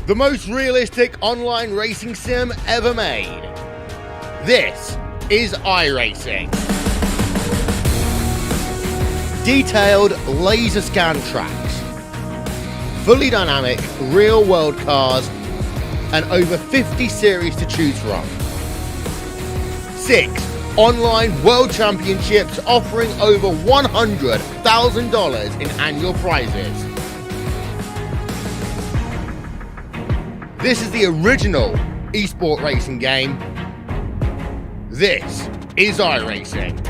The most realistic online racing sim ever made. This is iRacing. Detailed laser scan tracks, fully dynamic real world cars, and over 50 series to choose from. 6 online world championships offering over $100,000 in annual prizes. This is the original esport racing game. This is iRacing.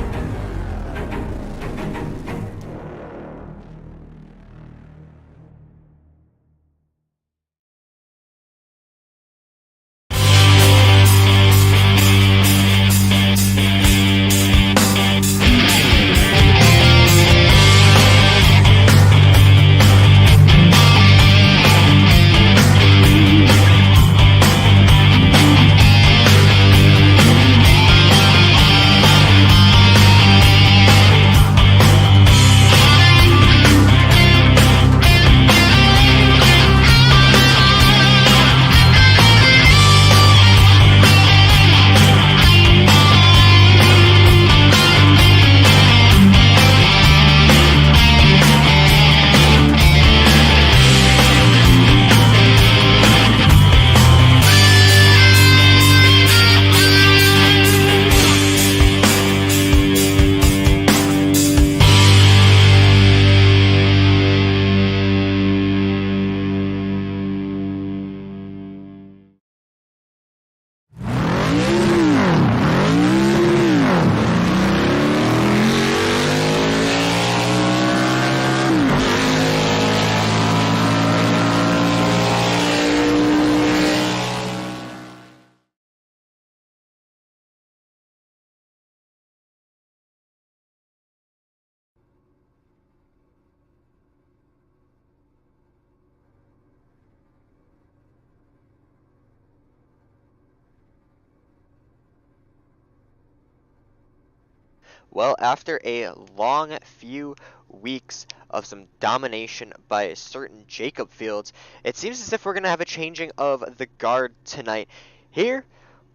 Well, after a long few weeks of some domination by a certain Jacob Fields, it seems as if we're going to have a changing of the guard tonight here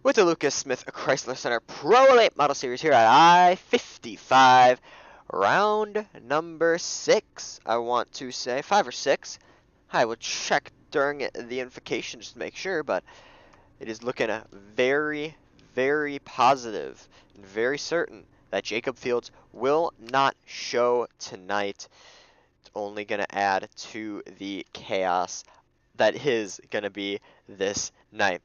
with the Lucas Smith Chrysler Center Pro Late Model Series here at I-55, round number 6, I want to say, 5 or 6. I will check during the invocation just to make sure, but it is looking very, very positive and very certain that Jacob Fields will not show tonight. It's only going to add to the chaos that is going to be this night.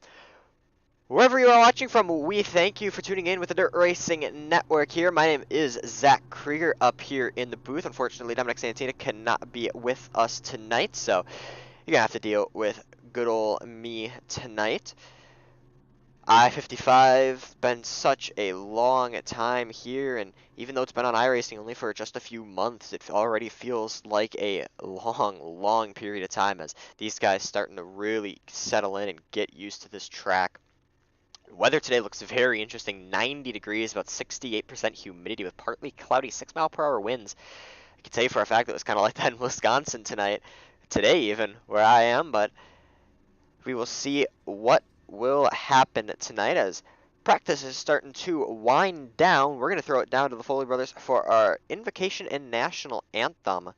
Wherever you are watching from, we thank you for tuning in with the Dirt Racing Network here. My name is Zach Krieger up here in the booth. Unfortunately, Dominic Santina cannot be with us tonight, so you're going to have to deal with good old me tonight. I-55 been such a long time here, and even though it's been on iRacing only for just a few months, it already feels like a long period of time as these guys starting to really settle in and get used to this track. Weather today looks very interesting. 90 degrees, about 68% humidity with partly cloudy 6-mile-per-hour winds. I can tell you for a fact that it was kind of like that in Wisconsin today even, where I am, but we will see what will happen tonight as practice is starting to wind down. We're going to throw it down to the Foley brothers for our invocation and national anthem.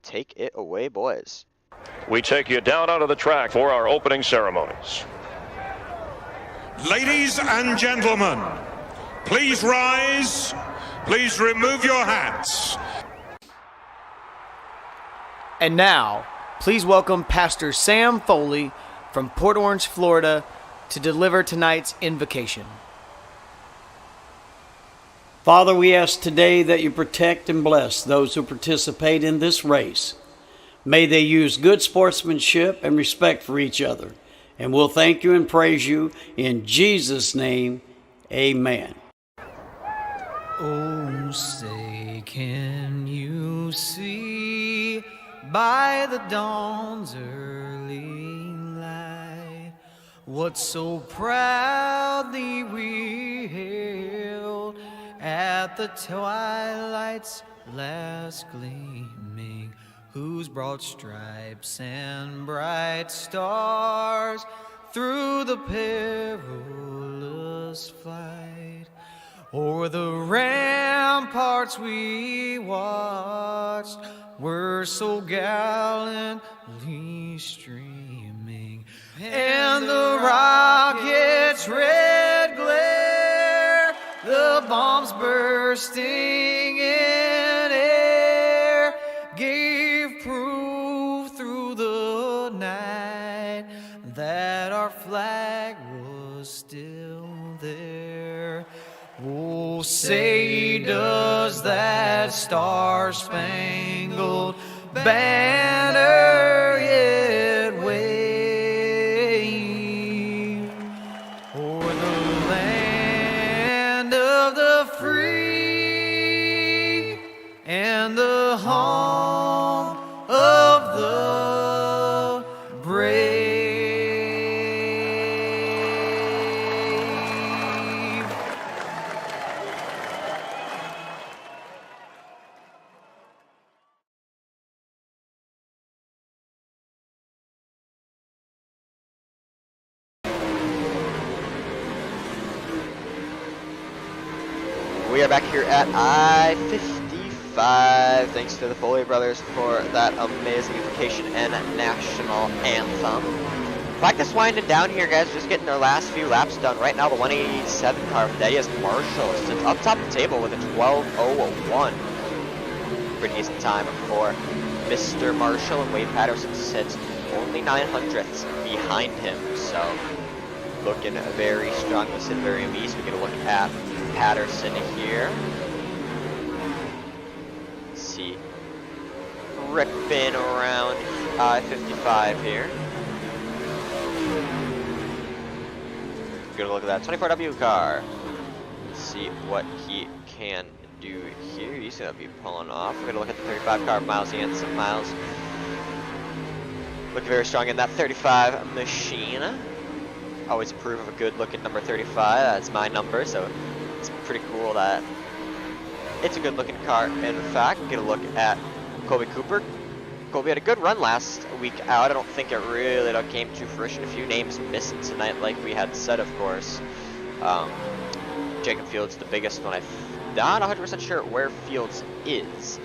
Take it away, boys. We take you down onto the track for our opening ceremonies. Ladies and gentlemen, please rise. Please remove your hats. And now, please welcome Pastor Sam Foley from Port Orange, Florida, to deliver tonight's invocation. Father, we ask today that you protect and bless those who participate in this race. May they use good sportsmanship and respect for each other. And we'll thank you and praise you in Jesus' name. Amen. Oh, say, can you see by the dawn's early light what so proudly we hailed at the twilight's last gleaming? whose broad stripes and bright stars through the perilous flight o'er the ramparts we watched were so gallantly streaming, and the rocket's red glare, the bombs bursting in air, gave proof through the night that our flag was still there. Oh, say does that star-spangled banner yet wave o'er the land of the free and the home of the brave? We are back here at I-55. Thanks to the Foley brothers for that amazing invocation and national anthem. Practice winding down here, guys. Just getting their last few laps done. Right now, the 187 car from Thaddeus Marshall sits up top of the table with a 12:01. Pretty decent time for Mr. Marshall, and Wade Patterson sits only 900ths behind him. So, looking very strong. This is very amazing. We get a look at Patterson here. Let's see. Ripping around I-55 here. Good look at that 24W car. Let's see what he can do here. He's gonna be pulling off. We're gonna look at the 35 car of Miles Jansen. Miles looking very strong in that 35 machine. Always approve of a good looking number 35. That's my number, so it's pretty cool that it's a good looking car. In fact, get a look at Colby Cooper. Colby had a good run last week out. I don't think it really came to fruition. A few names missing tonight, like we had said, of course. Jacob Fields, the biggest one. I'm not 100% sure where Fields is.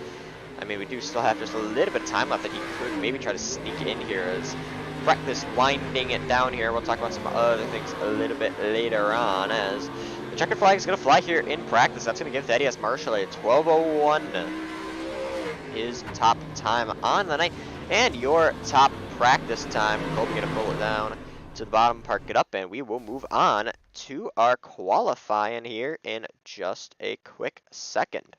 I mean, we do still have just a little bit of time left that he could maybe try to sneak in here as practice winding it down here. We'll talk about some other things a little bit later on, as the checkered flag is going to fly here in practice. That's going to give Thaddeus Marshall a 12:01, his top time on the night, and your top practice time. Colby going to pull it down to the bottom, park it up, and we will move on to our qualifying here in just a quick second.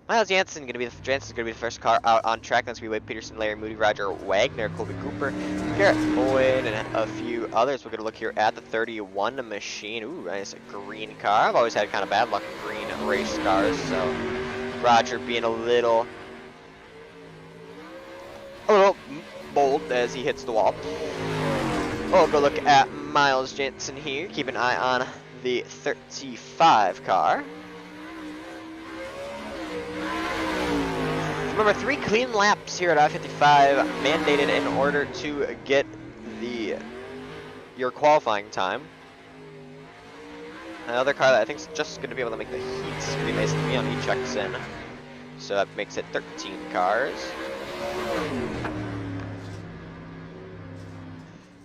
Miles Jansen's gonna be the first car out on track. That's gonna be Wade Peterson, Larry Moody, Roger Wagner, Colby Cooper, Garrett Boyd, and a few others. We're gonna look here at the 31 machine. Ooh, nice green car. I've always had kind of bad luck with green race cars, so Roger being a little bold as he hits the wall. We'll go look at Miles Jansen here. Keep an eye on the 35 car. Remember, 3 clean laps here at I-55 mandated in order to get your qualifying time. Another car that I think is just going to be able to make the heats is pretty amazing to me on he checks in. So that makes it 13 cars.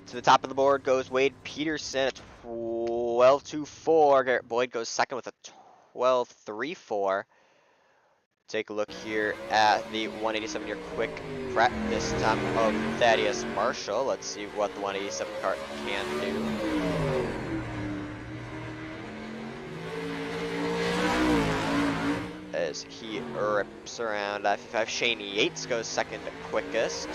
To the top of the board goes Wade Peterson at 12.24. Garrett Boyd goes second with a 12.34. Take a look here at the 187 year quick practice time of Thaddeus Marshall. Let's see what the 187 car can do. As he rips around I-55, Shane Yates goes second quickest.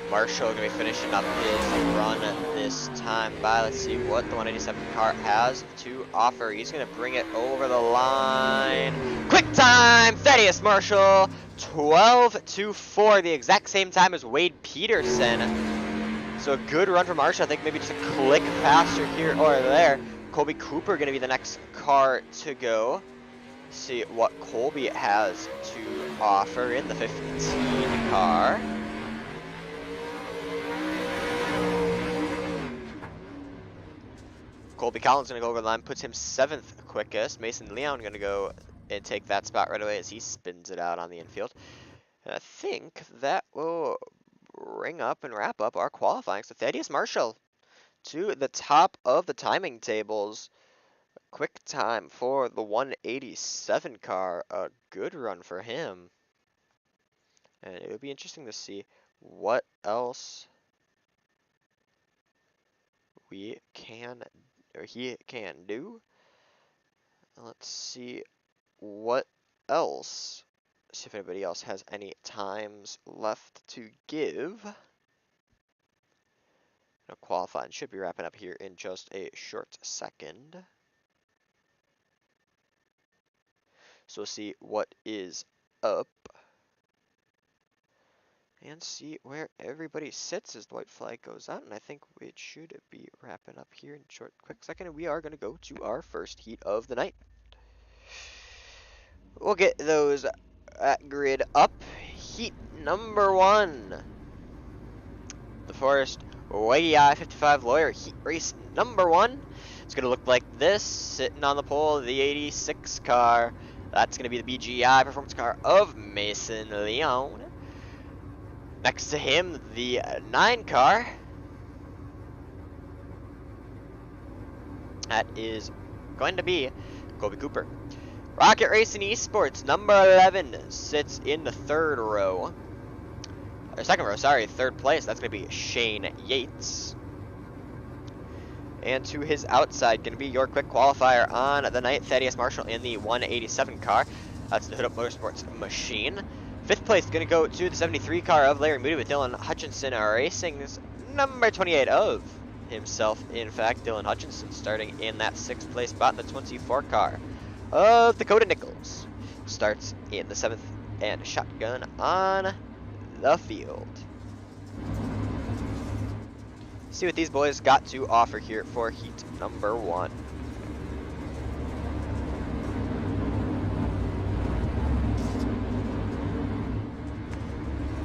Marshall going to be finishing up his run this time by. Let's see what the 187 car has to offer. He's going to bring it over the line. Quick time! Thaddeus Marshall, 12.24, the exact same time as Wade Peterson. So a good run from Marshall. I think maybe just a click faster here or there. Colby Cooper going to be the next car to go. See what Colby has to offer in the 15 car. Colby Collins going to go over the line, puts him 7th quickest. Mason Leon going to go and take that spot right away as he spins it out on the infield. And I think that will bring up and wrap up our qualifying. So Thaddeus Marshall to the top of the timing tables. Quick time for the 187 car. A good run for him. And it would be interesting to see what else he can do. Let's see what else. See if anybody else has any times left to give. Qualifying should be wrapping up here in just a short second. So we'll see what is up. And see where everybody sits as the white flag goes out. And I think it should be wrapping up here in a quick second. And we are going to go to our first heat of the night. We'll get those grid up. Heat number 1. The Forest Waggy I-55 Lawyer Heat Race number 1. It's going to look like this. Sitting on the pole, the 86 car. That's going to be the BGI performance car of Mason Leon. Next to him, the 9 car. That is going to be Colby Cooper. Rocket Racing Esports, number 11, sits in the third row. Or second row, sorry, third place. That's going to be Shane Yates. And to his outside, going to be your quick qualifier on the night, Thaddeus Marshall in the 187 car. That's the Hood Up Motorsports machine. 5th place going to go to the 73 car of Larry Moody with Dylan Hutchinson Racing's number 28 of himself. In fact, Dylan Hutchinson starting in that 6th place spot in the 24 car of Dakota Nichols. Starts in the 7th and shotgun on the field. See what these boys got to offer here for heat number 1.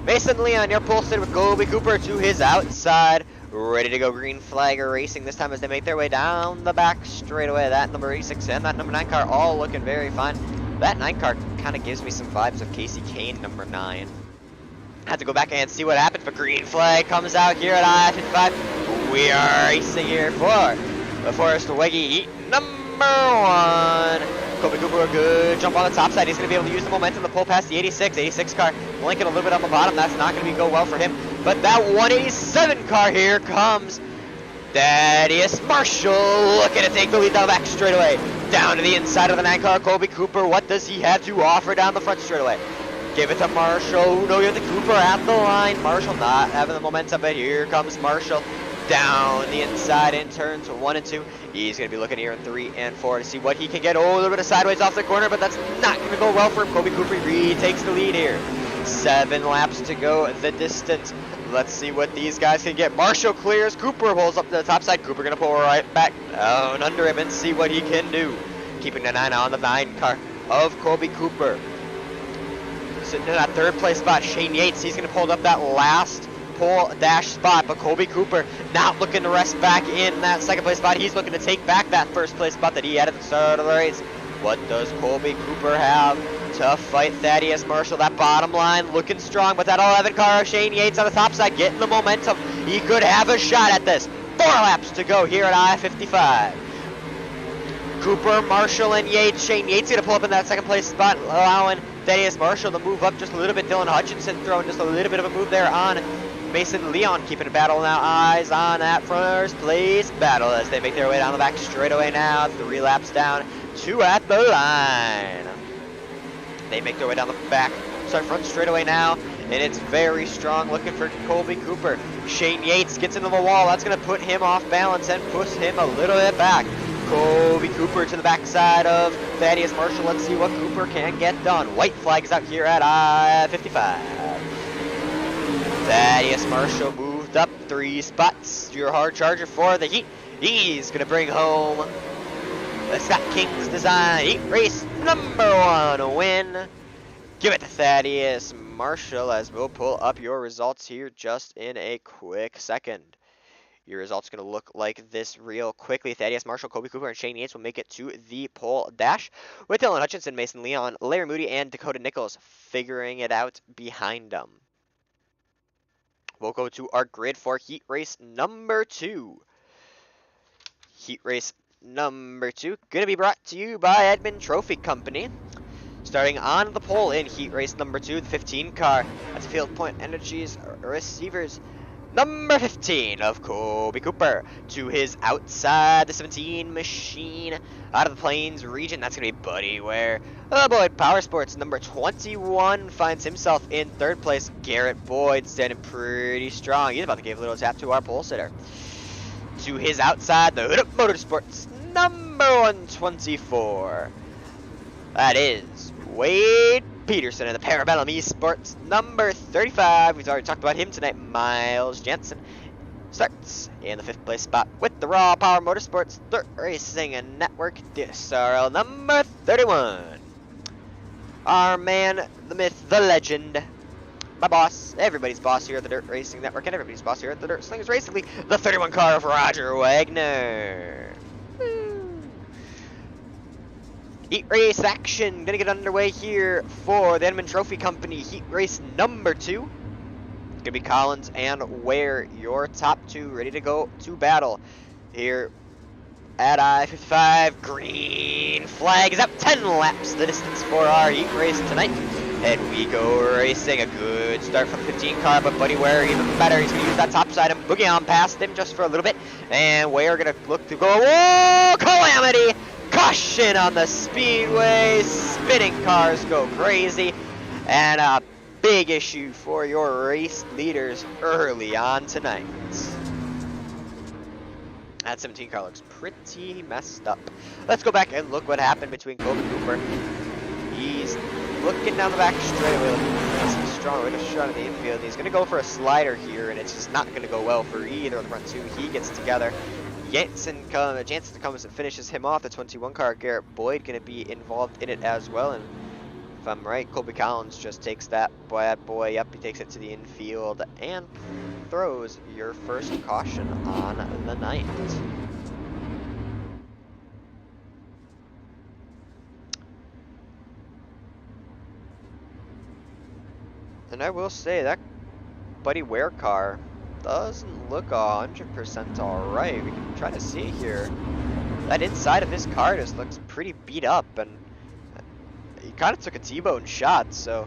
Mason Leon, you're posted with Colby Cooper to his outside. Ready to go, green flag racing this time as they make their way down the back straightaway. That number 86 and that number 9 car all looking very fine. That 9 car kind of gives me some vibes of Casey Kane, number 9. Have to go back and see what happens, but green flag comes out here at I-55. We are racing here for the Forest Waggy Heat number 1. Colby Cooper, a good jump on the top side. He's going to be able to use the momentum to pull past the 86 car. Blinking a little bit on the bottom. That's not going to go well for him. But that 187 car here comes. Thaddeus Marshall looking to take the lead down the back straightaway. Down to the inside of the 9 car. Colby Cooper, what does he have to offer down the front straightaway? Give it to Marshall. No, you have the Cooper at the line. Marshall not having the momentum, but here comes Marshall down the inside in turns 1 and 2. He's going to be looking here in 3 and 4 to see what he can get. Oh, a little bit of sideways off the corner, but that's not going to go well for him. Colby Cooper retakes the lead here. 7 laps to go the distance. Let's see what these guys can get. Marshall clears. Cooper pulls up to the top side. Cooper going to pull right back down under him and see what he can do. Keeping an eye on the 9 car of Colby Cooper. Sitting in that 3rd place spot, Shane Yates. He's going to pull up that last pole dash spot, but Colby Cooper not looking to rest back in that 2nd place spot. He's looking to take back that 1st place spot that he had at the start of the race. What does Colby Cooper have to fight Thaddeus Marshall? That bottom line looking strong, but that 11 car of Shane Yates on the top side getting the momentum. He could have a shot at this. 4 laps to go here at I-55. Cooper, Marshall, and Yates. Shane Yates going to pull up in that 2nd place spot, allowing Thaddeus Marshall to move up just a little bit. Dylan Hutchinson throwing just a little bit of a move there on Mason Leon, keeping a battle now. Eyes on that 1st place battle as they make their way down the back straightaway now. 3 laps down, 2 at the line. They make their way down the back, front straightaway now, and it's very strong looking for Colby Cooper. Shane Yates gets into the wall. That's going to put him off balance and push him a little bit back. Colby Cooper to the backside of Thaddeus Marshall. Let's see what Cooper can get done. White flag is out here at I-55. Thaddeus Marshall moves moved up 3 spots. Your hard charger for the heat. He's going to bring home the Scott King's Design Heat Race #1 win. Give it to Thaddeus Marshall as we'll pull up your results here just in a quick second. Your results are going to look like this real quickly. Thaddeus Marshall, Kobe Cooper, and Shane Yates will make it to the pole dash, with Dylan Hutchinson, Mason Leon, Larry Moody, and Dakota Nichols figuring it out behind them. We'll go to our grid for heat race #2. Heat race #2 going to be brought to you by Edmund Trophy Company. Starting on the pole in heat race #2, the 15 car. That's Field Point Energy's receivers. Number 15 of Kobe Cooper. To his outside, the 17 machine out of the Plains region. That's going to be Buddy Ware. Boyd Power Sports, number 21, finds himself in 3rd place. Garrett Boyd standing pretty strong. He's about to give a little tap to our pole sitter. To his outside, the Hood Up Motorsports, number 124. That is Wade Peterson, and the Parabellum Esports, number 35. We've already talked about him tonight. Miles Jansen starts in the 5th place spot with the Raw Power Motorsports Dirt Racing and Network DSRL number 31. Our man, the myth, the legend, my boss, everybody's boss here at the Dirt Racing Network, and everybody's boss here at the Dirt Slingers Racing League, the 31 car of Roger Wagner. Heat race action gonna get underway here for the Edmund Trophy Company heat race #2. It's gonna be Collins and Ware, your top 2, ready to go to battle here at I-55. Green flag is up. 10 laps the distance for our heat race tonight, and we go racing. A good start from the 15 car, but Buddy Ware even better. He's gonna use that top side and boogie on past him just for a little bit, and Ware gonna look to go. Whoa, calamity! Caution on the speedway, spinning cars go crazy, and a big issue for your race leaders early on tonight. That 17 car looks pretty messed up. Let's go back and look what happened between Kobe Cooper. He's looking down the back straightaway, looking strong with a shot in the infield. He's going to go for a slider here, and it's just not going to go well for either of the front 2. He gets together. Jansen comes and finishes him off. The 21 car, Garrett Boyd, going to be involved in it as well. And if I'm right, Colby Collins just takes that bad boy up. He takes it to the infield and throws your first caution on the night. And I will say that Buddy Ware car doesn't look 100% alright. We can try to see here. That inside of his car just looks pretty beat up, and he kind of took a T-bone shot, so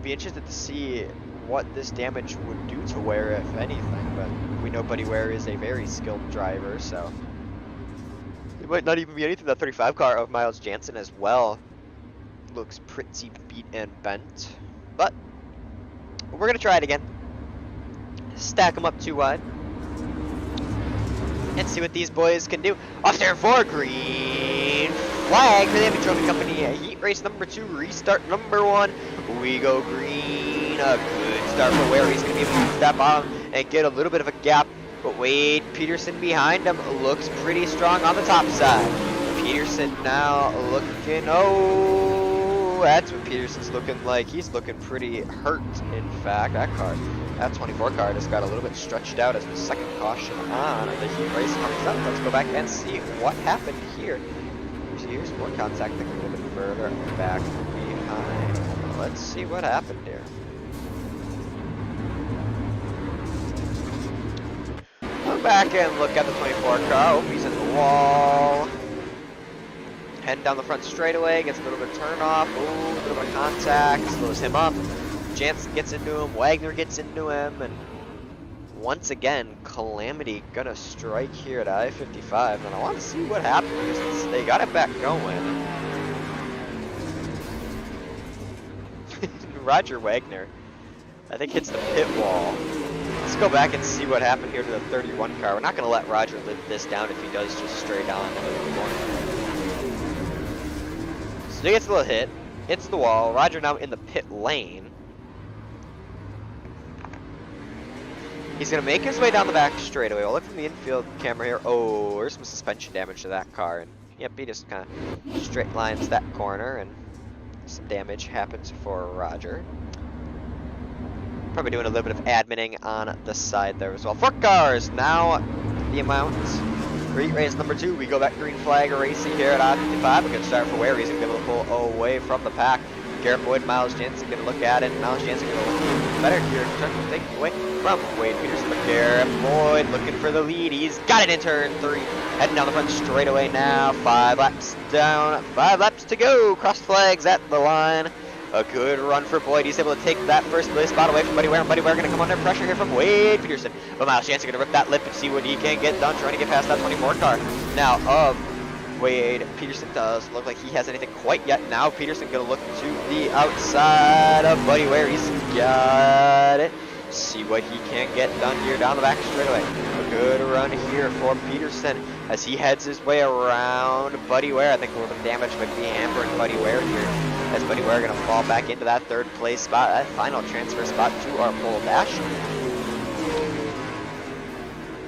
be interested to see what this damage would do to Ware, if anything. But we know Buddy Ware is a very skilled driver, so it might not even be anything. That 35 car of Miles Jansen as well looks pretty beat and bent, but we're gonna try it again. Stack them up 2 wide and see what these boys can do. Off there for green flag for the Edmund Trophy Company. Heat race #2, restart #1. We go green. A good start for Ware. He's going to be able to use that bottom and get a little bit of a gap. But Wade Peterson behind him looks pretty strong on the top side. Peterson now looking, oh, that's what Peterson's looking like. He's looking pretty hurt, in fact. That 24 car just got a little bit stretched out as the second caution on the heat race comes up. Let's go back and see what happened here. Here's more contact a little bit further back behind. Let's see what happened here. Go back and look at the 24 car. Oh, he's in the wall. Heading down the front straightaway, gets a little bit of turn off. Ooh, a little bit of contact, slows him up. Jansen gets into him, Wagner gets into him, and once again, Calamity gonna strike here at I-55, and I want to see what happens because they got it back going. Roger Wagner, I think, hits the pit wall. Let's go back and see what happened here to the 31 car. We're not gonna let Roger live this down if he does just straight on to the corner. So he gets a little hit, hits the wall. Roger now in the pit lane. He's going to make his way down the back straightaway. We'll look from the infield camera here. Oh, there's some suspension damage to that car. And yep, he just kind of straight lines that corner, and some damage happens for Roger. Probably doing a little bit of adminning on the side there as well. 4 cars, now the amount. Great race number 2. We go back green flag racing here at I-55. A good start for Ware. He's going to be able to pull away from the pack. Garrett Boyd, Miles Jansen going to look at it. Miles Jansen going to look even better here. Trying to take away from Wade Peterson. But Garrett Boyd looking for the lead. He's got it in turn 3. Heading down the front straightaway now. 5 laps down. 5 laps to go. Cross flags at the line. A good run for Boyd. He's able to take that first place spot away from Buddy Ware. And Buddy Ware going to come under pressure here from Wade Peterson. But Miles Jansen going to rip that lip and see what he can get done. Trying to get past that 24 car. Now of Wade Peterson does look like he has anything quite yet. Now Peterson going to look to the outside of Buddy Ware. He's got it. See what he can get done here down the back straightaway. A good run here for Peterson as he heads his way around Buddy Ware. I think a little bit of damage might be hampering Buddy Ware here, as Buddy Ware going to fall back into that 3rd place spot, that final transfer spot to our pole dash.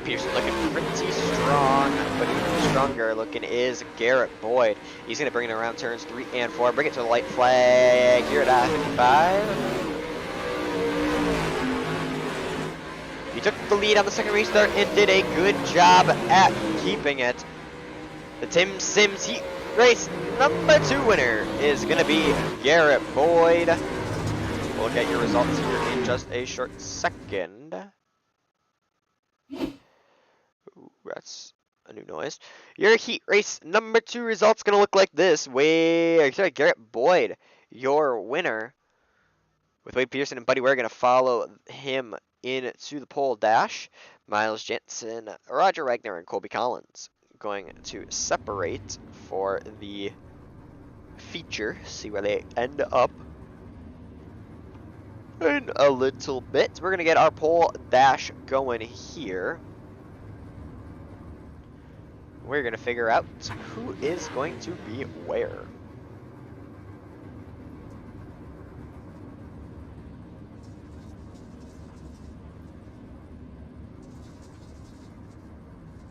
Peterson looking pretty strong, but even stronger looking is Garrett Boyd. He's going to bring it around turns 3 and 4, bring it to the light flag here at I-55. He took the lead on the second restart and did a good job at keeping it. The Tim Sims Heat Race number 2 winner is going to be Garrett Boyd. We'll look at your results here in just a short second. Ooh, that's a new noise. Your Heat Race number 2 results going to look like this. Garrett Boyd, your winner, with Wade Peterson and Buddy Ware going to follow him into the pole dash. Miles Jansen, Roger Wagner, and Colby Collins going to separate for the feature. See where they end up in a little bit. We're going to get our pole dash going here. We're going to figure out who is going to be where.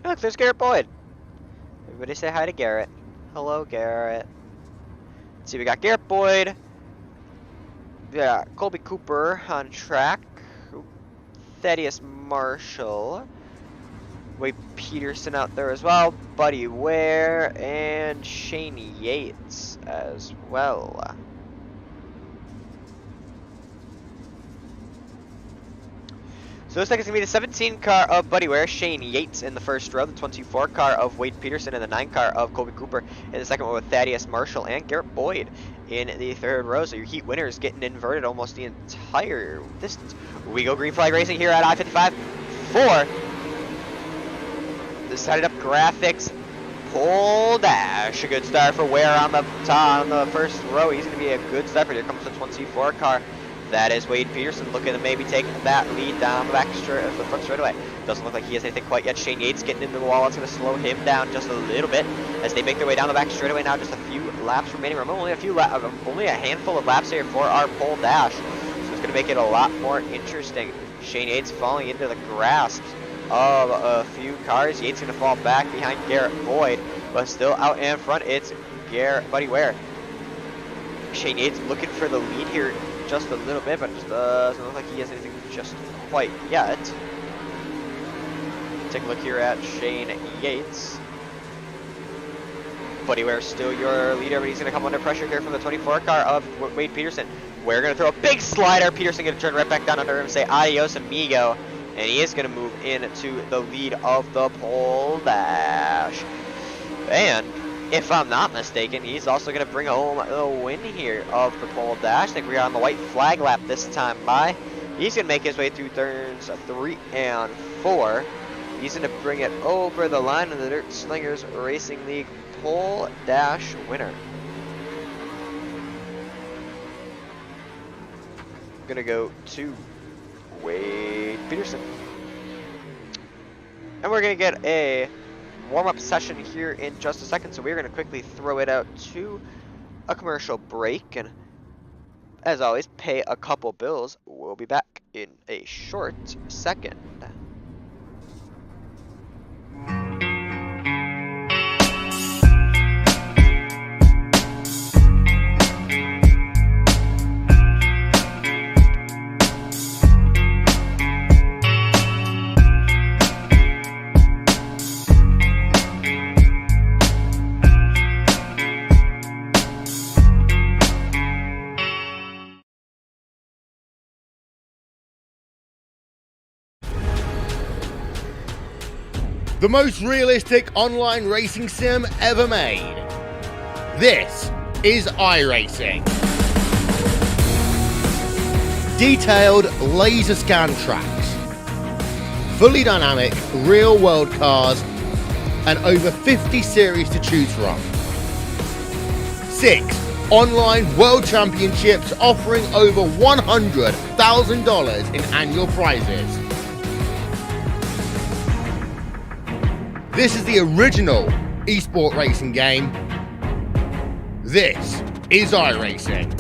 Look, there's Garrett Boyd. Everybody say hi to Garrett. Hello, Garrett. Let's see, we got Garrett Boyd. Yeah, Colby Cooper on track. Thaddeus Marshall. Wade Peterson out there as well. Buddy Ware and Shane Yates as well. So it looks like it's going to be the 17 car of Buddy Ware, Shane Yates in the first row, the 24 car of Wade Peterson, and the 9 car of Colby Cooper in the second row with Thaddeus Marshall and Garrett Boyd in the third row. So your heat winner is getting inverted almost the entire distance. We go green flag racing here at I-55 for the sided up graphics pole dash. A good start for Ware on the top, on the first row. He's going to be a good start. Here comes the 24 car. That is Wade Peterson looking to maybe take that lead down the back the front straightaway. Doesn't look like he has anything quite yet. Shane Yates getting into the wall. It's going to slow him down just a little bit as they make their way down the back straightaway. Now just a few laps remaining. Remember, only a handful of laps here for our pole dash. So it's going to make it a lot more interesting. Shane Yates falling into the grasp of a few cars. Yates going to fall back behind Garrett Boyd, but still out in front, it's Buddy Ware. Shane Yates looking for the lead here just a little bit, but just doesn't look like he has anything just quite yet. Take a look here at Shane Yates. Buddy Ware still your leader, but he's going to come under pressure here from the 24 car of Wade Peterson. We're going to throw a big slider. Peterson going to turn right back down under him and say adios amigo, and he is going to move into the lead of the pole dash. And if I'm not mistaken, he's also going to bring home the win here of the pole dash. I think we are on the white flag lap this time by. He's going to make his way through turns 3 and 4. He's going to bring it over the line in the Dirt Slingers Racing League pole dash winner. Going to go to Wade Peterson. And we're going to get a warm-up session here in just a second, so we're going to quickly throw it out to a commercial break, and as always, pay a couple bills. We'll be back in a short second. The most realistic online racing sim ever made. This is iRacing. Detailed laser scan tracks, fully dynamic real world cars, and over 50 series to choose from. 6 online world championships offering over $100,000 in annual prizes. This is the original esport racing game. This is iRacing.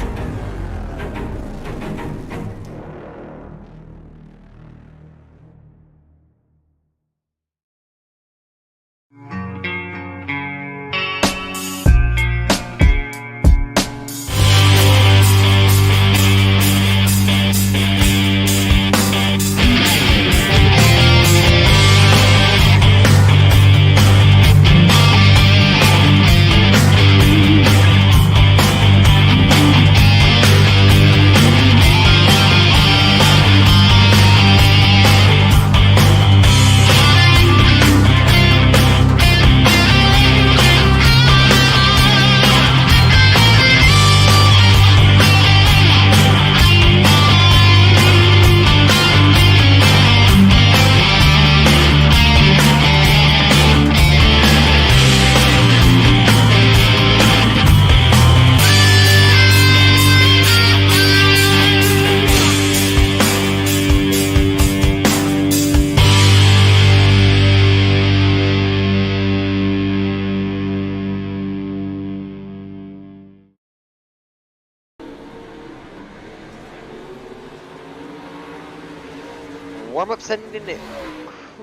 Warm-up setting in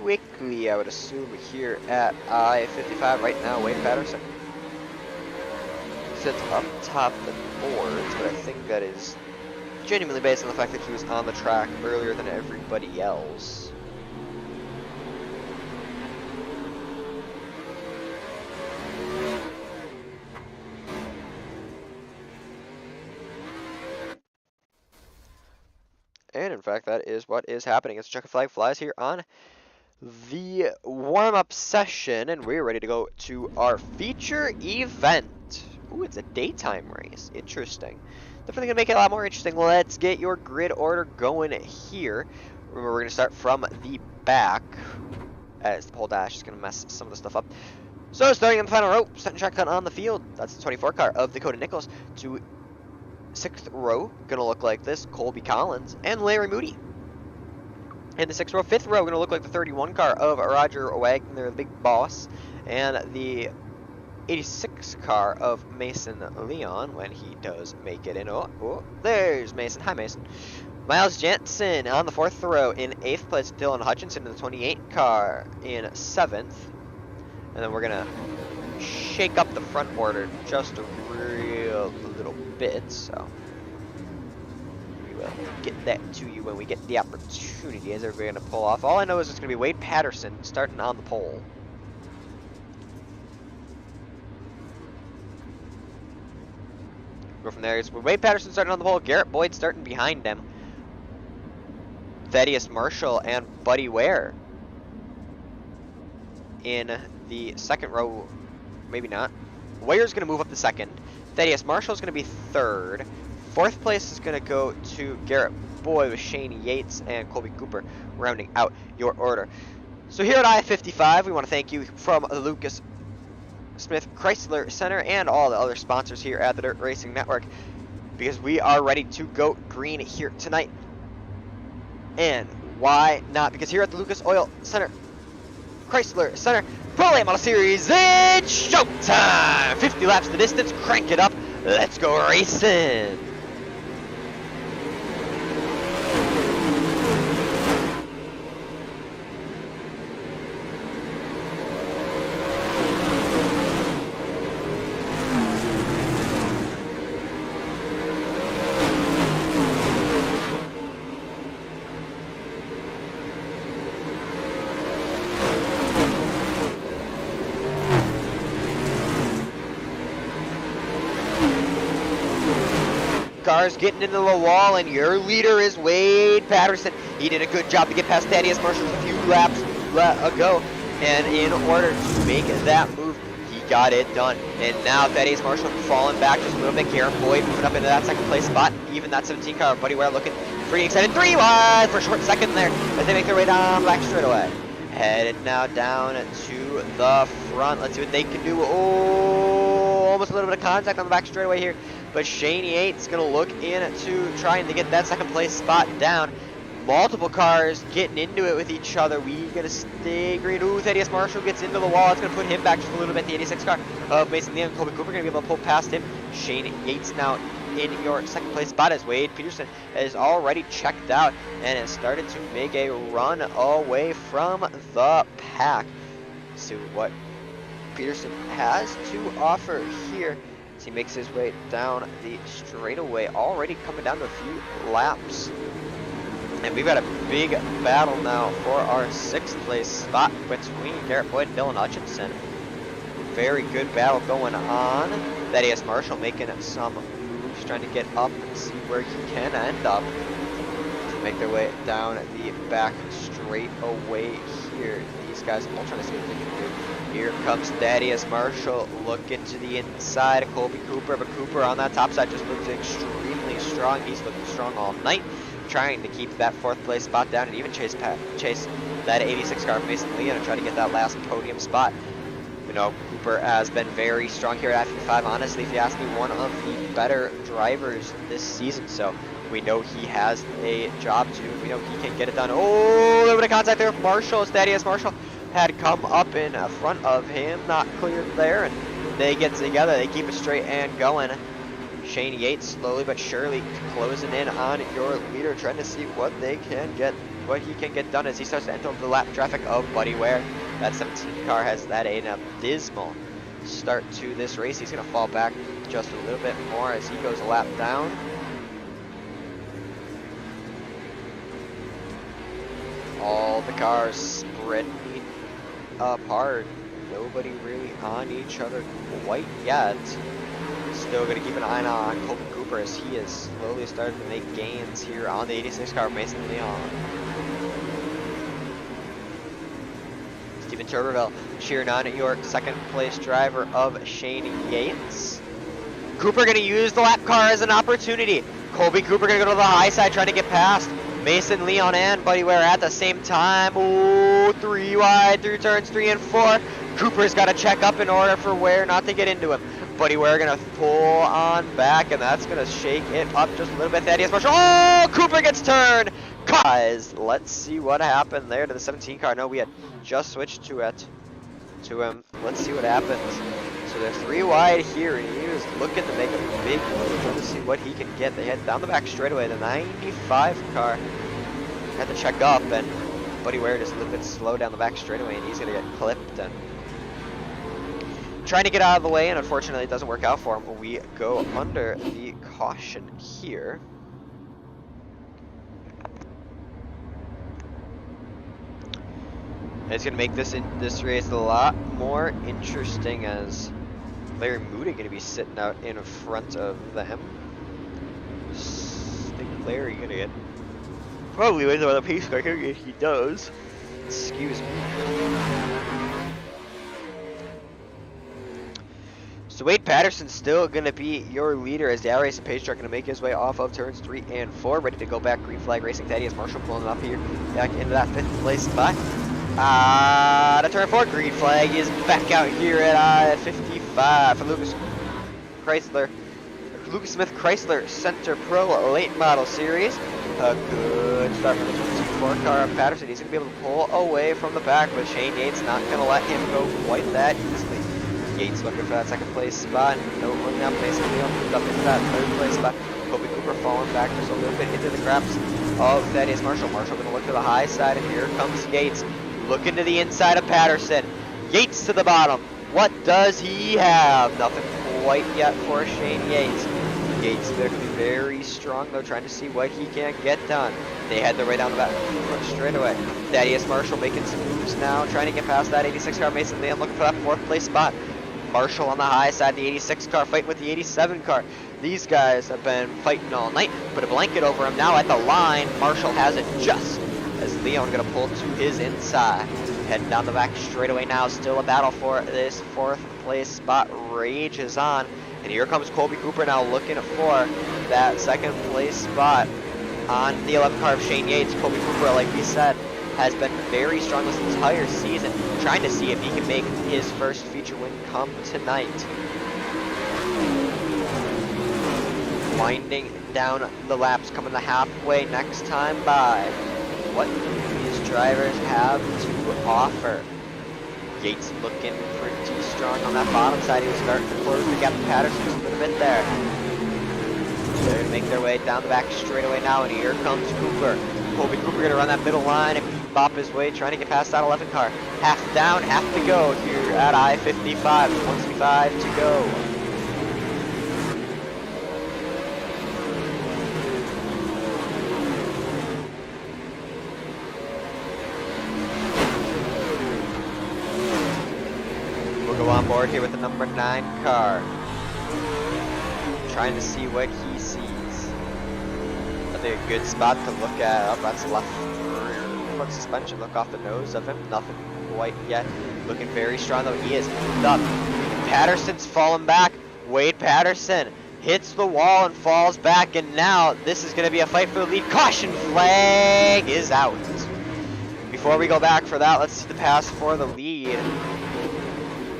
quickly, I would assume, here at I-55 right now. Wade Patterson sits up top of the boards, but I think that is genuinely based on the fact that he was on the track earlier than everybody else. And in fact, that is what is happening. As checkered flag flies here on the warm-up session, and we're ready to go to our feature event. Ooh, it's a daytime race. Interesting. Definitely gonna make it a lot more interesting. Let's get your grid order going here. Remember, we're gonna start from the back, as the pole dash is gonna mess some of the stuff up. So, starting in the final row, starting shotgun on the field. That's the 24 car of Dakota Nichols to 6th row, gonna look like this, Colby Collins and Larry Moody. In the 6th row, 5th row, gonna look like the 31 car of Roger Wagner, the big boss, and the 86 car of Mason Leon when he does make it in. Oh, there's Mason. Hi, Mason. Miles Jansen on the 4th row. In 8th place, Dylan Hutchinson in the 28 car in 7th. And then we're gonna shake up the front order just a real little bit, so we will get that to you when we get the opportunity. As everybody gonna pull off. All I know is it's gonna be Wade Patterson starting on the pole. Go from there. It's Wade Patterson starting on the pole, Garrett Boyd starting behind him, Thaddeus Marshall and Buddy Ware in the 2nd row. Maybe not. Ware's going to move up to 2nd. Thaddeus Marshall's going to be 3rd. 4th place is going to go to Garrett Boyd with Shane Yates and Colby Cooper rounding out your order. So here at I-55, we want to thank you from the Lucas Smith Chrysler Center and all the other sponsors here at the Dirt Racing Network, because we are ready to go green here tonight. And why not? Because here at the Lucas Oil Center, Chrysler Center, Pro Late Model Series, it's showtime! 50 laps the distance, crank it up, let's go racing! Cars getting into the wall, and your leader is Wade Patterson. He did a good job to get past Thaddeus Marshall a few laps ago. And in order to make that move, he got it done. And now Thaddeus Marshall falling back just a little bit. Garrett Boyd moving up into that second place spot. Even that 17 car, Buddy Ware looking pretty excited. 3 wide for a short second there as they make their way down back straightaway. Headed now down to the front. Let's see what they can do. Oh, almost a little bit of contact on the back straightaway here. But Shane Yates going to look into trying to get that second place spot down. Multiple cars getting into it with each other. We gonna stay green. Ooh, Thaddeus Marshall gets into the wall. It's gonna put him back just a little bit. The 86 car of Mason Lee and Colby Cooper gonna be able to pull past him. Shane Yates now in your second place spot as Wade Peterson is already checked out and has started to make a run away from the pack. Let's see what Peterson has to offer here as he makes his way down the straightaway, already coming down to a few laps. And we've got a big battle now for our 6th place spot between Garrett Boyd and Dylan Hutchinson. Very good battle going on. Thaddeus Marshall making some moves, trying to get up and see where he can end up. To make their way down the back straight away here. These guys all trying to see what they can do. Here comes Thaddeus Marshall looking to the inside of Colby Cooper, but Cooper on that top side just looks extremely strong. He's looking strong all night, trying to keep that 4th place spot down and even chase that 86 car from Mason Leon and try to get that last podium spot. You know, Cooper has been very strong here at I-55. Honestly, if you ask me, one of the better drivers this season. So we know he has a job to. We know he can get it done. Oh, a little bit of contact there with Marshall. Thaddeus Marshall had come up in front of him, not cleared there, and they get together. They keep it straight and going. Shane Yates slowly but surely closing in on your leader, trying to see what he can get done as he starts to enter the lap traffic of Buddy Ware. That 17 car has that an abysmal start to this race. He's going to fall back just a little bit more as he goes a lap down. All the cars spreading apart. Nobody really on each other quite yet. Still going to keep an eye on Colby Cooper as he is slowly starting to make gains here on the 86 car of Mason Leon. Steven Turberville cheering on at York, 2nd place driver of Shane Yates. Cooper going to use the lap car as an opportunity. Colby Cooper going to go to the high side trying to get past Mason Leon and Buddy Ware at the same time. Ooh, 3 wide through turns 3 and 4. Cooper's got to check up in order for Ware not to get into him. Buddy Ware gonna pull on back, and that's gonna shake it up just a little bit. Thaddeus Marshall. Oh, Cooper gets turned. Guys, let's see what happened there to the 17 car. No, we had just switched to him. Let's see what happens. So they're 3 wide here, and he was looking to make a big move, trying to see what he can get. They head down the back straightaway. The 95 car had to check up, and Buddy Ware just a little bit slow down the back straightaway, and he's gonna get clipped and trying to get out of the way, and unfortunately it doesn't work out for him. We go under the caution here. And it's going to make this race a lot more interesting as Larry Moody going to be sitting out in front of them. I think Larry going to get probably wins another pace car here. Yes, he does. Excuse me. So Wade Patterson's still going to be your leader as the Racing Pace Truck going to make his way off of turns 3 and 4. Ready to go back. Green flag racing. Thaddeus Marshall pulling up here back into that 5th place spot. To turn 4. Green flag is back out here at I-55 for Lucas Smith Chrysler Center Pro Late Model Series. A good start for the 24 car of Patterson. He's going to be able to pull away from the back, but Shane Yates not going to let him go quite that easily. Yates looking for that 2nd place spot. No looking up. Mason Leon moved up into that 3rd place spot. Colby Cooper falling back just a little bit into the grabs of Thaddeus Marshall. Marshall going to look to the high side, and here comes Yates looking to the inside of Patterson. Yates to the bottom. What does he have? Nothing quite yet for Shane Yates. Yates there to be very strong though, trying to see what he can get done. They head their way down the back straight away. Thaddeus Marshall making some moves now, trying to get past that 86 car. Mason Leon looking for that 4th place spot. Marshall on the high side, the 86 car fighting with the 87 car. These guys have been fighting all night. Put a blanket over him now at the line. Marshall has it just as Leon going to pull to his inside. Heading down the back straightaway now. Still a battle for this 4th place spot rages on. And here comes Colby Cooper now looking for that 2nd place spot on the 11 car of Shane Yates. Colby Cooper, like we said, has been very strong this entire season, trying to see if he can make his first feature win come tonight. Winding down the laps, coming the halfway next time by. What these drivers have to offer. Yates looking pretty strong on that bottom side. He was starting to close the gap to Patterson just a little bit there. They're going to make their way down the back straightaway now, and here comes Cooper. Colby Cooper going to run that middle line and bop his way, trying to get past that 11 car. Half down, half to go here at I-55. 25 to go. We'll go on board here with the number 9 car. Trying to see what he sees. I think a good spot to look at. Oh, that's left front suspension. Look off the nose of him. Nothing quite yet. Looking very strong though. He is up. Patterson's falling back. Wade Patterson hits the wall and falls back. And now this is going to be a fight for the lead. Caution flag is out. Before we go back for that, let's see the pass for the lead.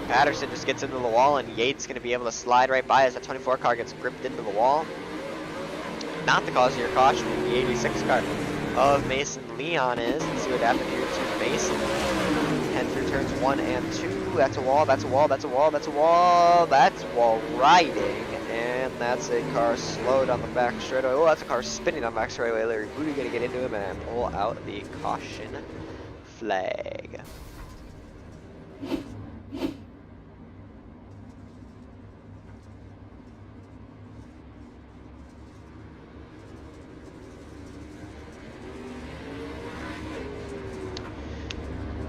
Patterson just gets into the wall, and Yates going to be able to slide right by as that 24 car gets gripped into the wall. Not the cause of your caution. The 86 car of Mason Leon is. Let's see what happened here to Mason. 10 through turns 1 and 2. That's a wall, that's a wall, that's a wall, that's a wall. That's wall riding. And that's a car slowed on the back straightaway. Oh, that's a car spinning on the back straightaway. Larry Booty going to get into him and pull out the caution flag.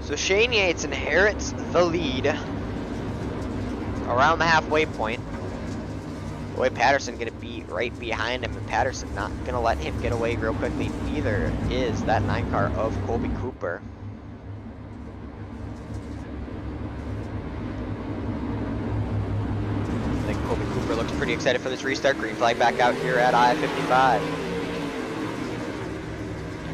So Shane Yates inherits the lead around the halfway point. Boy, Patterson gonna be right behind him, and Patterson not gonna let him get away real quickly. Neither is that 9 car of Colby Cooper. I think Colby Cooper looks pretty excited for this restart. Green flag back out here at I-55.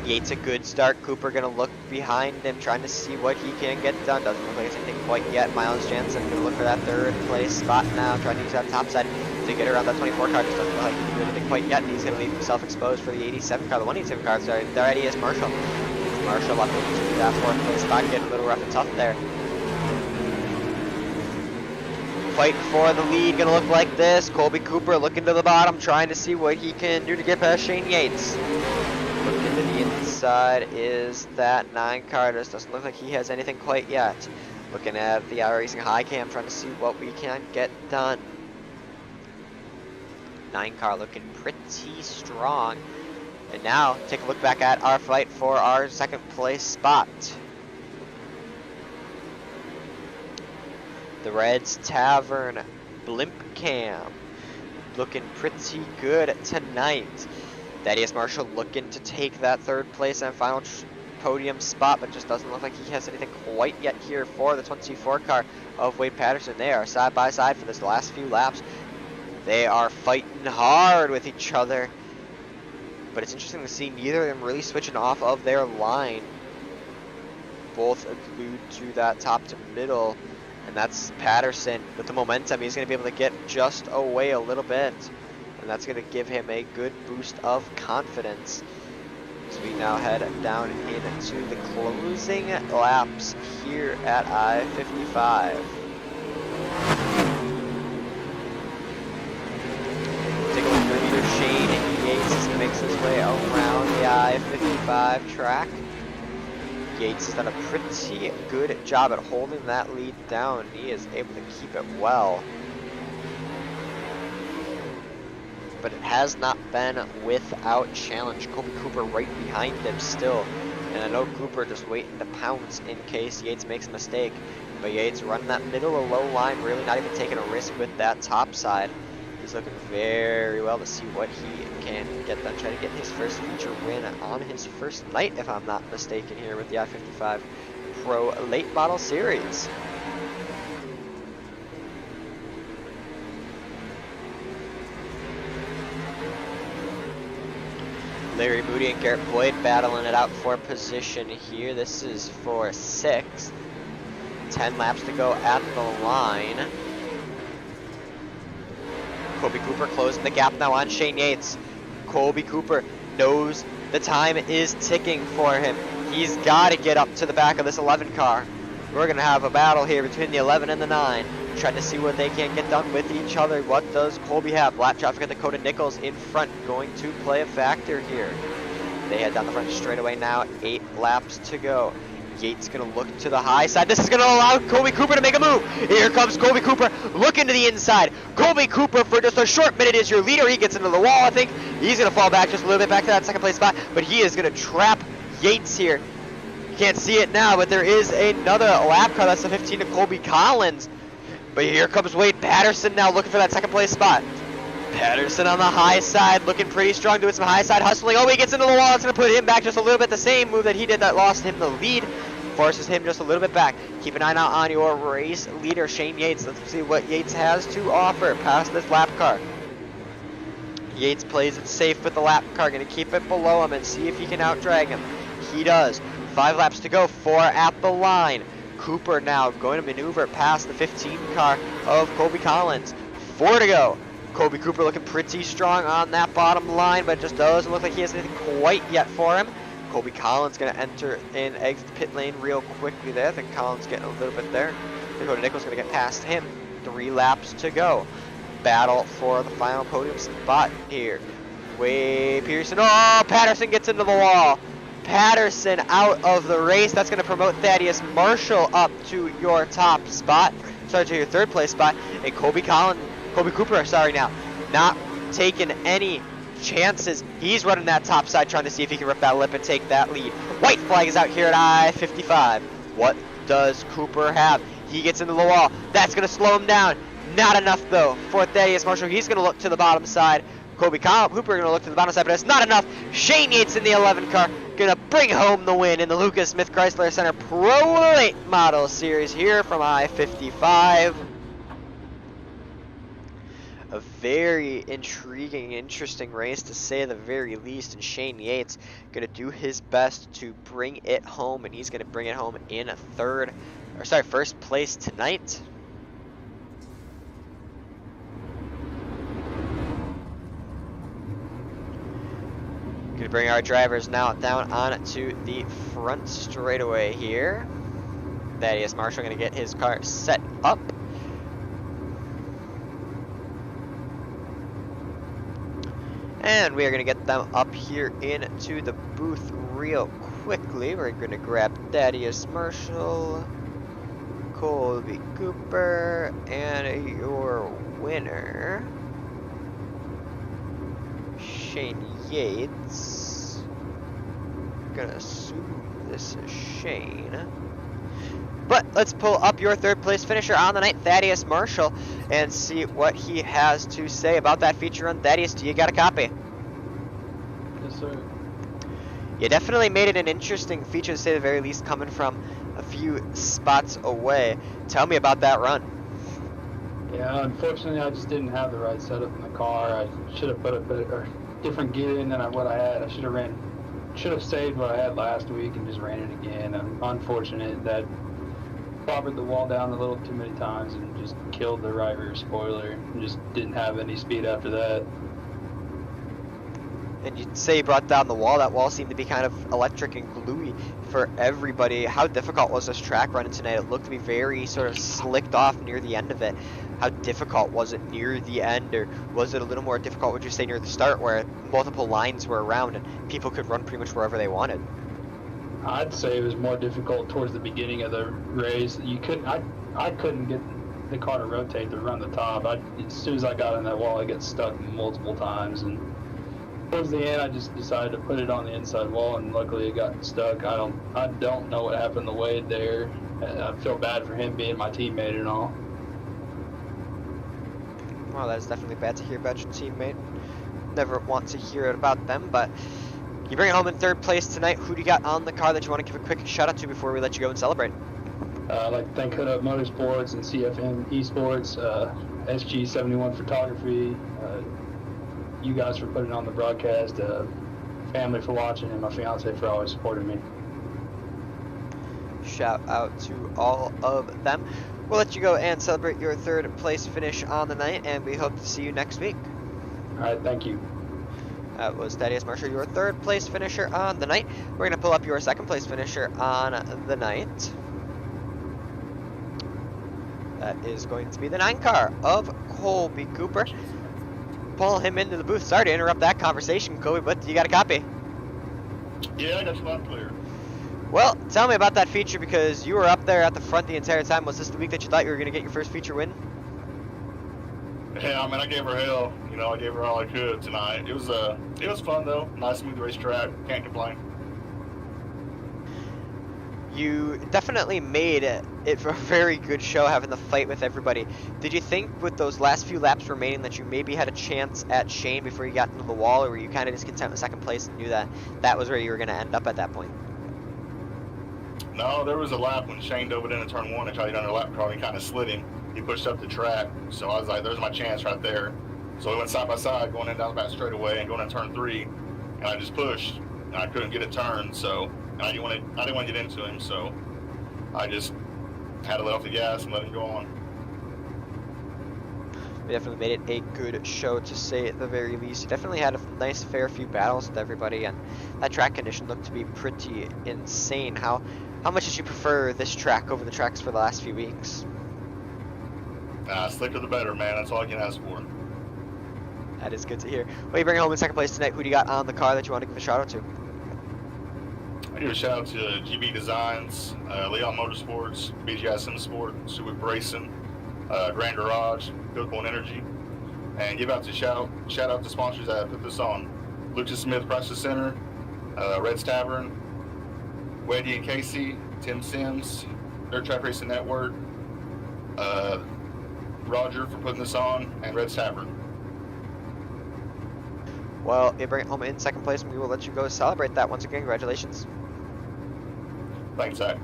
Yates a good start. Cooper gonna look behind him, trying to see what he can get done. Doesn't look like it's anything quite yet. Miles Jansen gonna look for that 3rd place spot now, trying to use that top side to get around that 24 car. Just doesn't look like he can do anything quite yet, and he's gonna leave himself exposed for the 87 car, the 187 car. Sorry, there it is, Marshall. Marshall up into that 4th place spot, getting a little rough and tough there. Fight for the lead, gonna look like this. Colby Cooper looking to the bottom, trying to see what he can do to get past Shane Yates. Looking to the inside is that 9 car. Just doesn't look like he has anything quite yet. Looking at the iRacing high cam, trying to see what we can get done. 9 car looking pretty strong. And now, take a look back at our fight for our 2nd place spot. The Reds Tavern Blimp Cam looking pretty good tonight. Thaddeus Marshall looking to take that 3rd place and final podium spot, but just doesn't look like he has anything quite yet here for the 24 car of Wade Patterson. They are side by side for this last few laps. They are fighting hard with each other, but it's interesting to see neither of them really switching off of their line. Both glued to that top to middle, and that's Patterson with the momentum. He's going to be able to get just away a little bit, and that's going to give him a good boost of confidence. So we now head down into the closing laps here at I-55. Take a look at either Shane Yates as he makes his way around the I-55 track. Yates has done a pretty good job at holding that lead down. He is able to keep it well. But it has not been without challenge. Colby Cooper right behind him still. And I know Cooper just waiting to pounce in case Yates makes a mistake. But Yates running that middle or low line, really not even taking a risk with that top side. He's looking very well to see what he can get done. Trying to get his first feature win on his first night, if I'm not mistaken, here with the I-55 Pro Late Model Series. Larry Moody and Garrett Boyd battling it out for position here. This is for 6th. 10 laps to go at the line. Colby Cooper closing the gap now on Shane Yates. Colby Cooper knows the time is ticking for him. He's got to get up to the back of this 11 car. We're going to have a battle here between the 11 and the 9. Trying to see what they can get done with each other. What does Colby have? Lap traffic at Dakota Nichols in front going to play a factor here. They head down the front straightaway now. 8 laps to go. Yates going to look to the high side. This is going to allow Colby Cooper to make a move. Here comes Colby Cooper looking to the inside. Colby Cooper for just a short minute is your leader. He gets into the wall, I think. He's going to fall back just a little bit back to that second place spot. But he is going to trap Yates here. You can't see it now, but there is another lap car. That's the 15 to Colby Collins. But here comes Wade Patterson now looking for that second place spot. Patterson on the high side, looking pretty strong, doing some high side hustling. Oh, he gets into the wall. It's going to put him back just a little bit. The same move that he did that lost him the lead. Forces him just a little bit back. Keep an eye out on your race leader, Shane Yates. Let's see what Yates has to offer past this lap car. Yates plays it safe with the lap car. Going to keep it below him and see if he can outdrag him. He does. 5 laps to go. 4 at the line. Cooper now going to maneuver past the 15 car of Colby Collins. 4 to go. Colby Cooper looking pretty strong on that bottom line, but it just doesn't look like he has anything quite yet for him. Colby Collins going to enter and exit the pit lane real quickly there. I think Collins getting a little bit there. Dakota Nichols going to get past him. 3 laps to go. Battle for the final podium spot here. Wade Pearson. Oh, Patterson gets into the wall. Patterson out of the race. That's going to promote Thaddeus Marshall up to your top spot. Sorry, to your 3rd place spot. And Colby Cooper, now, not taking any chances. He's running that top side, trying to see if he can rip that lip and take that lead. White flag is out here at I-55. What does Cooper have? He gets into the wall. That's going to slow him down. Not enough, though, for Thaddeus Marshall. He's going to look to the bottom side. Cooper going to look to the bottom side, but it's not enough. Shane Yates in the 11 car going to bring home the win in the Lucas Smith Chrysler Center Pro Late Model Series here from I-55. A very intriguing, interesting race to say the very least, and Shane Yates going to do his best to bring it home, and he's going to bring it home in first place tonight. Going to bring our drivers now down onto the front straightaway here. Thaddeus Marshall going to get his car set up. And we are going to get them up here into the booth real quickly. We're going to grab Thaddeus Marshall, Colby Cooper, and your winner, Shane Yates. I'm going to assume this is Shane. But let's pull up your 3rd place finisher on the night, Thaddeus Marshall, and see what he has to say about that feature run. Thaddeus, do you got a copy? Yes, sir. You definitely made it an interesting feature, to say the very least, coming from a few spots away. Tell me about that run. Yeah, unfortunately, I just didn't have the right setup in the car. I should have put a different gear in than what I had. I should have saved what I had last week and just ran it again. I'm unfortunate that clobbered the wall down a little too many times and just killed the right rear spoiler and just didn't have any speed after that. And you say you brought down the wall. That wall seemed to be kind of electric and gluey for everybody. How difficult was this track running tonight? It looked to be very sort of slicked off near the end of it. How difficult was it near the end, or was it a little more difficult, would you say, near the start, where multiple lines were around and people could run pretty much wherever they wanted? I'd say it was more difficult towards the beginning of the race. I couldn't get the car to rotate to run the top. As soon as I got in that wall, I got stuck multiple times, and towards the end, I just decided to put it on the inside wall, and luckily it got stuck. I don't know what happened to Wade there. I feel bad for him being my teammate and all. Well, that's definitely bad to hear about your teammate. Never want to hear about them, but You bring it home in third place tonight. Who do you got on the car that you want to give a quick shout out to before we let you go and celebrate? I'd like to thank Hood Up Motorsports and CFM Esports, SG71 Photography, you guys for putting on the broadcast, family for watching, and my fiance for always supporting me. Shout out to all of them. We'll let you go and celebrate your third place finish on the night, and we hope to see you next week. All right, thank you. That was Thaddeus Marshall, your third place finisher on the night. We're going to pull up your second place finisher on the night. That is going to be the 9 car of Colby Cooper. Pull him into the booth. Sorry to interrupt that conversation, Colby, but you got a copy. Yeah, I got you loud clear. Well, tell me about that feature, because you were up there at the front the entire time. Was this the week that you thought you were going to get your first feature win? Yeah, I mean, I gave her hell. You know, I gave her all I could tonight. It was fun though. Nice smooth racetrack. Can't complain. You definitely made it for a very good show, having the fight with everybody. Did you think with those last few laps remaining that you maybe had a chance at Shane before you got into the wall, or were you kind of just content with second place and knew that that was where you were going to end up at that point? No, there was a lap when Shane dove it into turn 1 and tried to get under lap car and he kind of slid him. He pushed up the track, so I was like, there's my chance right there. So we went side by side, going in down the back straightaway and going in turn 3, and I just pushed, and I couldn't get it turned, so and I didn't want to get into him, so I just had to let off the gas and let him go on. We definitely made it a good show, to say at the very least. You definitely had a nice fair few battles with everybody, and that track condition looked to be pretty insane. How much did you prefer this track over the tracks for the last few weeks? Slicker the better, man. That's all I can ask for. That is good to hear. Well, you bring it home in second place tonight. Who do you got on the car that you want to give a shout out to? I give a shout out to GB Designs, Leon Motorsports, BGI Sim Sport, Subic Racing, Grand Garage, Good Energy, and give out to shout out to sponsors that put this on: Lucas Smith Chrysler Center, Red's Tavern, Weddy and Casey, Tim Sims, Dirt Track Racing Network, Roger for putting this on, and Red's Tavern. Well, you bring it home in second place, and we will let you go celebrate that once again. Congratulations. Thanks, Zach.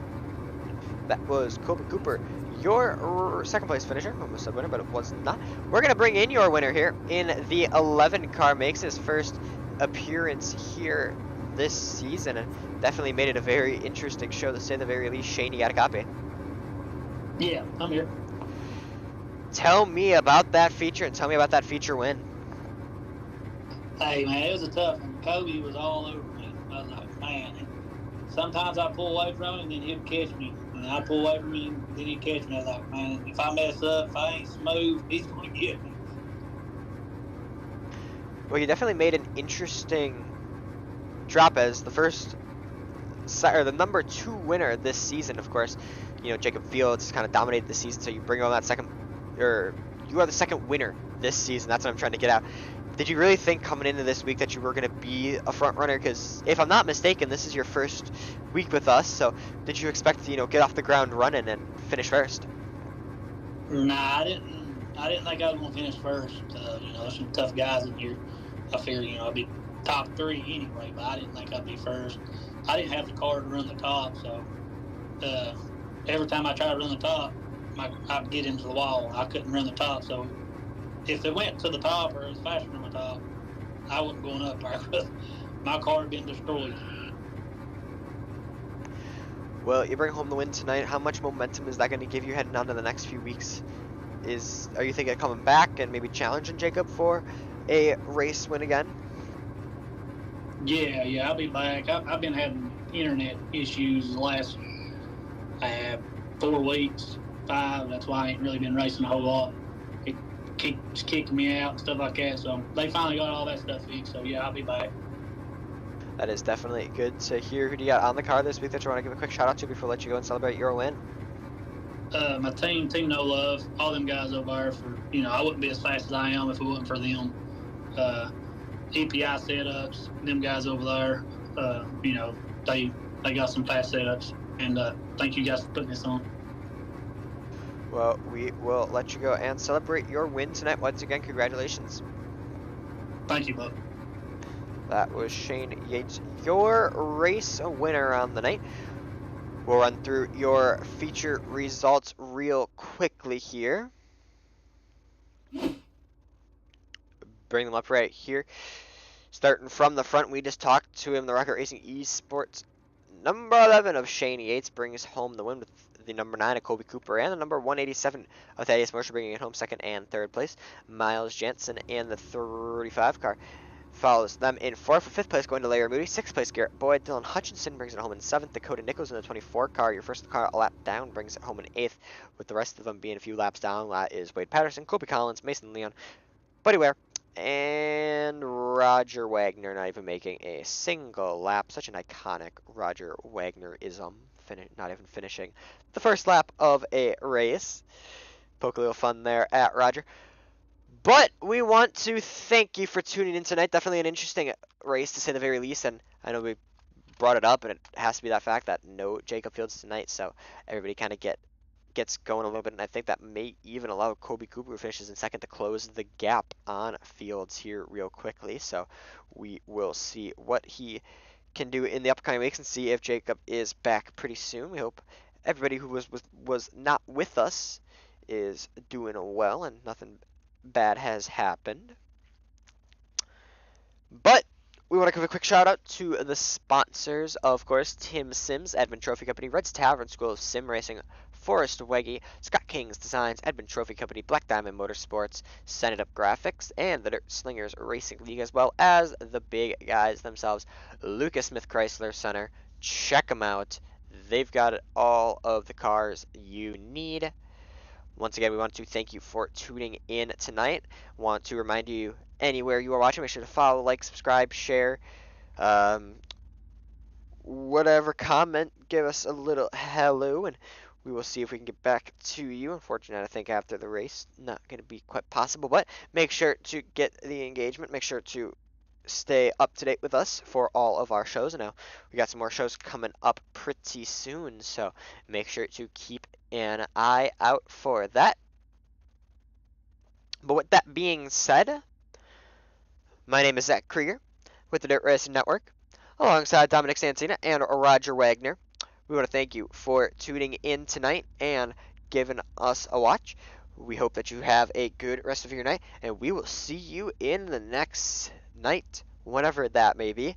That was Colby Cooper, your second place finisher. Almost said winner, but it was not. We're going to bring in your winner here in the 11 car. Makes his first appearance here this season, and definitely made it a very interesting show, to say the very least. Shane, you got a copy? Yeah, I'm here. Tell me about that feature, and tell me about that feature win. Hey, man, it was a tough one. Kobe was all over me. I was like, man, sometimes I pull away from him, and then he'd catch me. And I pull away from him, and then he'd catch me. I was like, man, if I mess up, if I ain't smooth, he's going to get me. Well, you definitely made an interesting drop as the first, or the number 2 winner this season. Of course, you know, Jacob Fields kind of dominated the season, so you bring on that second, or you are the second winner this season. That's what I'm trying to get at. Did you really think coming into this week that you were going to be a front runner? Because if I'm not mistaken, this is your first week with us. So did you expect to, get off the ground running and finish first? Nah, I didn't think I was going to finish first. There's some tough guys in here. I figured, I'd be top 3 anyway, but I didn't think I'd be first. I didn't have the car to run the top, so every time I tried to run the top, I'd get into the wall. I couldn't run the top, so if it went to the top or it was faster than my top, I wasn't going up there because my car had been destroyed. Well, you bring home the win tonight. How much momentum is that going to give you heading on to the next few weeks? Are you thinking of coming back and maybe challenging Jacob for a race win again? Yeah, I'll be back. I've been having internet issues the last 4 weeks, 5. That's why I ain't really been racing a whole lot. It keeps kicking me out and stuff like that. So they finally got all that stuff fixed. So yeah, I'll be back. That is definitely good to hear. Who do you got on the car this week that you want to give a quick shout out to before I let you go and celebrate your win? My team No Love, all them guys over there. I wouldn't be as fast as I am if it wasn't for them. EPI setups, them guys over there. They got some fast setups, and thank you guys for putting this on. Well, we will let you go and celebrate your win tonight. Once again, congratulations. Thank you, bud. that was Shane Yates, your race winner on the night. We'll run through your feature results real quickly here. Bring them up right here. Starting from the front, we just talked to him. The Rocket Racing Esports number 11 of Shane Yates brings home the win with the number 9 of Kobe Cooper and the number 187 of Thaddeus Morsher bringing it home second and third place. Miles Jansen and the 35 car follows them in fourth. For fifth place going to Larry Moody. Sixth place Garrett Boyd. Dylan Hutchinson brings it home in seventh. Dakota Nichols in the 24 car. Your first car a lap down brings it home in eighth, with the rest of them being a few laps down. That is Wade Patterson, Kobe Collins, Mason Leon, Buddy Ware, and Roger Wagner not even making a single lap. Such an iconic Roger Wagner-ism. Not even finishing the first lap of a race. Poke a little fun there at Roger. But we want to thank you for tuning in tonight. Definitely an interesting race, to say the very least. And I know we brought it up, and it has to be that fact that no Jacob Fields tonight. So everybody kind of gets going a little bit. And I think that may even allow Kobe Cooper, who finishes in second, to close the gap on Fields here real quickly. So we will see what he can do in the upcoming weeks and see if Jacob is back pretty soon. We hope everybody who was not with us is doing well and nothing bad has happened. But we want to give a quick shout out to the sponsors, of course: Tim Sims, Edmund Trophy Company, Red's Tavern School of Sim Racing, Forrest Weggy, Scott King's Designs, Edmund Trophy Company, Black Diamond Motorsports, Send It Up Graphics, and the Dirt Slingers Racing League, as well as the big guys themselves, Lucas Smith Chrysler Center. Check them out. They've got all of the cars you need. Once again, we want to thank you for tuning in tonight. Want to remind you, anywhere you are watching, make sure to follow, like, subscribe, share, whatever, comment, give us a little hello, and we will see if we can get back to you. Unfortunately, I think after the race, not going to be quite possible, but make sure to get the engagement. Make sure to stay up to date with us for all of our shows. Now, we got some more shows coming up pretty soon, so make sure to keep an eye out for that. But with that being said, my name is Zach Krieger with the Dirt Racing Network, alongside Dominic Santina and Roger Wagner. We want to thank you for tuning in tonight and giving us a watch. We hope that you have a good rest of your night, and we will see you in the next night, whenever that may be.